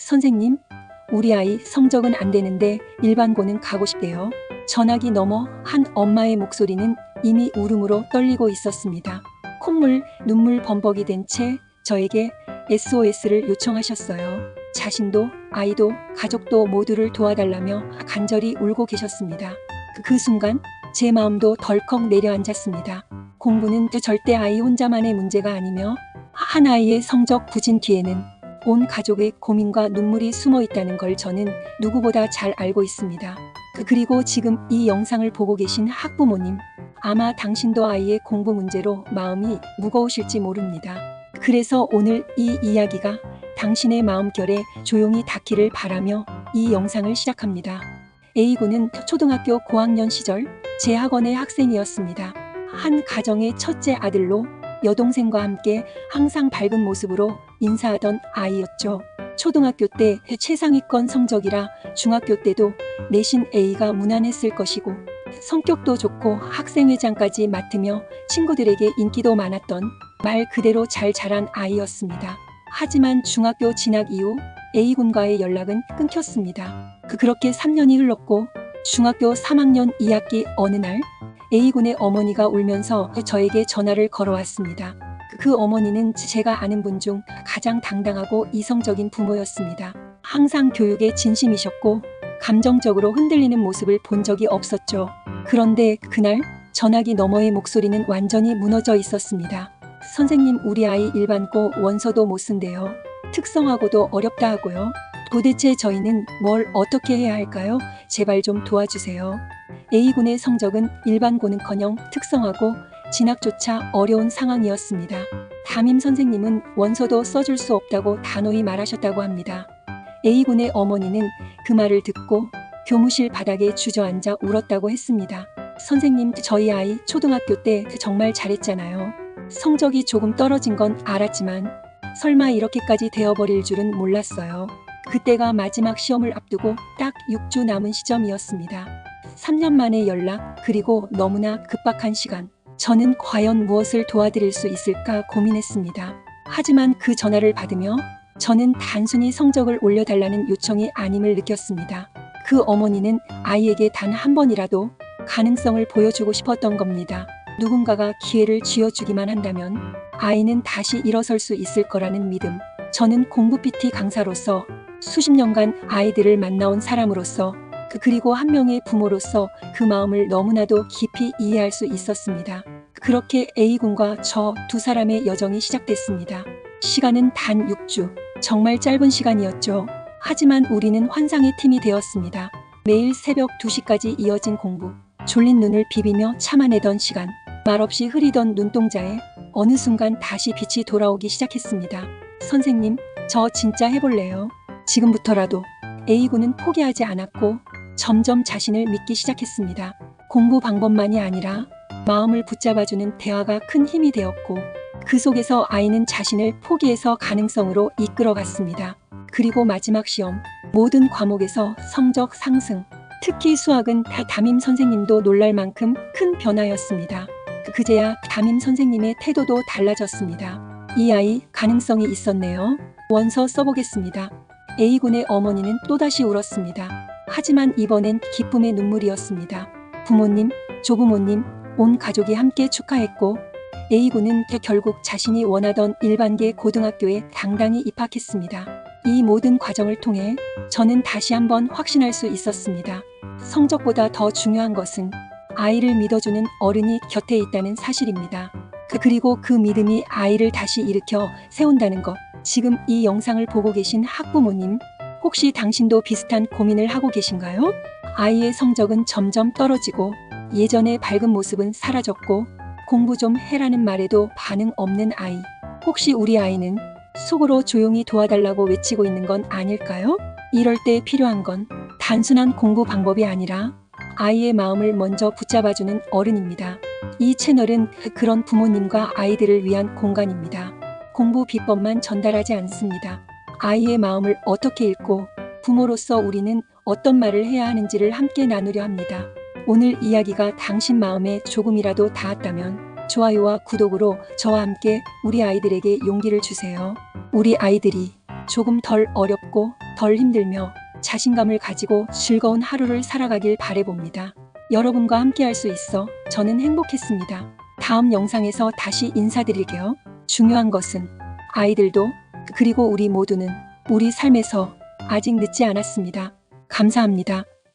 선생님, 우리 아이 성적은 안 되는데 일반고는 가고 싶대요. 전화기 너머 한 엄마의 목소리는 이미 울음으로 떨리고 있었습니다. 콧물, 눈물 범벅이 된 채 저에게 SOS를 요청하셨어요. 자신도 아이도 가족도 모두를 도와달라며 간절히 울고 계셨습니다. 그 순간 제 마음도 덜컥 내려앉았습니다. 공부는 절대 아이 혼자만의 문제가 아니며 한 아이의 성적 부진 뒤에는 온 가족의 고민과 눈물이 숨어 있다는 걸 저는 누구보다 잘 알고 있습니다. 그리고 지금 이 영상을 보고 계신 학부모님, 아마 당신도 아이의 공부 문제로 마음이 무거우실지 모릅니다. 그래서 오늘 이 이야기가 당신의 마음결에 조용히 닿기를 바라며 이 영상을 시작합니다. A군은 초등학교 고학년 시절 제 학원의 학생이었습니다. 한 가정의 첫째 아들로 여동생과 함께 항상 밝은 모습으로 인사하던 아이였죠. 초등학교 때 최상위권 성적이라 중학교 때도 내신 A가 무난했을 것이고 성격도 좋고 학생회장까지 맡으며 친구들에게 인기도 많았던 말 그대로 잘 자란 아이였습니다. 하지만 중학교 진학 이후 A군과의 연락은 끊겼습니다. 그렇게 3년이 흘렀고 중학교 3학년 2학기 어느 날 A군의 어머니가 울면서 저에게 전화를 걸어왔습니다. 그 어머니는 제가 아는 분 중 가장 당당하고 이성적인 부모였습니다. 항상 교육에 진심이셨고 감정적으로 흔들리는 모습을 본 적이 없었죠. 그런데 그날 전화기 너머의 목소리는 완전히 무너져 있었습니다. 선생님, 우리 아이 일반고 원서도 못 쓴대요. 특성화고도 어렵다 하고요. 도대체 저희는 뭘 어떻게 해야 할까요? 제발 좀 도와주세요. A군의 성적은 일반고는커녕 특성화고 진학조차 어려운 상황이었습니다. 담임 선생님은 원서도 써줄 수 없다고 단호히 말하셨다고 합니다. A군의 어머니는 그 말을 듣고 교무실 바닥에 주저앉아 울었다고 했습니다. 선생님, 저희 아이 초등학교 때 정말 잘했잖아요. 성적이 조금 떨어진 건 알았지만 설마 이렇게까지 되어버릴 줄은 몰랐어요. 그때가 마지막 시험을 앞두고 딱 6주 남은 시점이었습니다. 3년 만의 연락, 그리고 너무나 급박한 시간. 저는 과연 무엇을 도와드릴 수 있을까 고민했습니다. 하지만 그 전화를 받으며 저는 단순히 성적을 올려달라는 요청이 아님을 느꼈습니다. 그 어머니는 아이에게 단 한 번이라도 가능성을 보여주고 싶었던 겁니다. 누군가가 기회를 쥐어주기만 한다면 아이는 다시 일어설 수 있을 거라는 믿음. 저는 공부 PT 강사로서 수십 년간 아이들을 만나온 사람으로서 그리고 한 명의 부모로서 그 마음을 너무나도 깊이 이해할 수 있었습니다. 그렇게 A군과 저 두 사람의 여정이 시작됐습니다. 시간은 단 6주. 정말 짧은 시간이었죠. 하지만 우리는 환상의 팀이 되었습니다. 매일 새벽 2시까지 이어진 공부. 졸린 눈을 비비며 참아내던 시간. 말없이 흐리던 눈동자에 어느 순간 다시 빛이 돌아오기 시작했습니다. 선생님, 저 진짜 해볼래요. 지금부터라도. A군은 포기하지 않았고 점점 자신을 믿기 시작했습니다. 공부 방법만이 아니라 마음을 붙잡아주는 대화가 큰 힘이 되었고 그 속에서 아이는 자신을 포기해서 가능성으로 이끌어갔습니다. 그리고 마지막 시험, 모든 과목에서 성적 상승. 특히 수학은 담임 선생님도 놀랄 만큼 큰 변화였습니다. 그제야 담임 선생님의 태도도 달라졌습니다. 이 아이 가능성이 있었네요. 원서 써보겠습니다. A군의 어머니는 또다시 울었습니다. 하지만 이번엔 기쁨의 눈물이었습니다. 부모님, 조부모님, 온 가족이 함께 축하했고 A군은 결국 자신이 원하던 일반계 고등학교에 당당히 입학했습니다. 이 모든 과정을 통해 저는 다시 한번 확신할 수 있었습니다. 성적보다 더 중요한 것은 아이를 믿어주는 어른이 곁에 있다는 사실입니다. 그리고 그 믿음이 아이를 다시 일으켜 세운다는 것. 지금 이 영상을 보고 계신 학부모님, 혹시 당신도 비슷한 고민을 하고 계신가요? 아이의 성적은 점점 떨어지고 예전의 밝은 모습은 사라졌고 공부 좀 해라는 말에도 반응 없는 아이. 혹시 우리 아이는 속으로 조용히 도와달라고 외치고 있는 건 아닐까요? 이럴 때 필요한 건 단순한 공부 방법이 아니라 아이의 마음을 먼저 붙잡아주는 어른입니다. 이 채널은 그런 부모님과 아이들을 위한 공간입니다. 공부 비법만 전달하지 않습니다. 아이의 마음을 어떻게 읽고 부모로서 우리는 어떤 말을 해야 하는지를 함께 나누려 합니다. 오늘 이야기가 당신 마음에 조금이라도 닿았다면 좋아요와 구독으로 저와 함께 우리 아이들에게 용기를 주세요. 우리 아이들이 조금 덜 어렵고 덜 힘들며 자신감을 가지고 즐거운 하루를 살아가길 바라봅니다. 여러분과 함께 할 수 있어 저는 행복했습니다. 다음 영상에서 다시 인사드릴게요. 중요한 것은 아이들도 그리고 우리 모두는 우리 삶에서 아직 늦지 않았습니다. 감사합니다.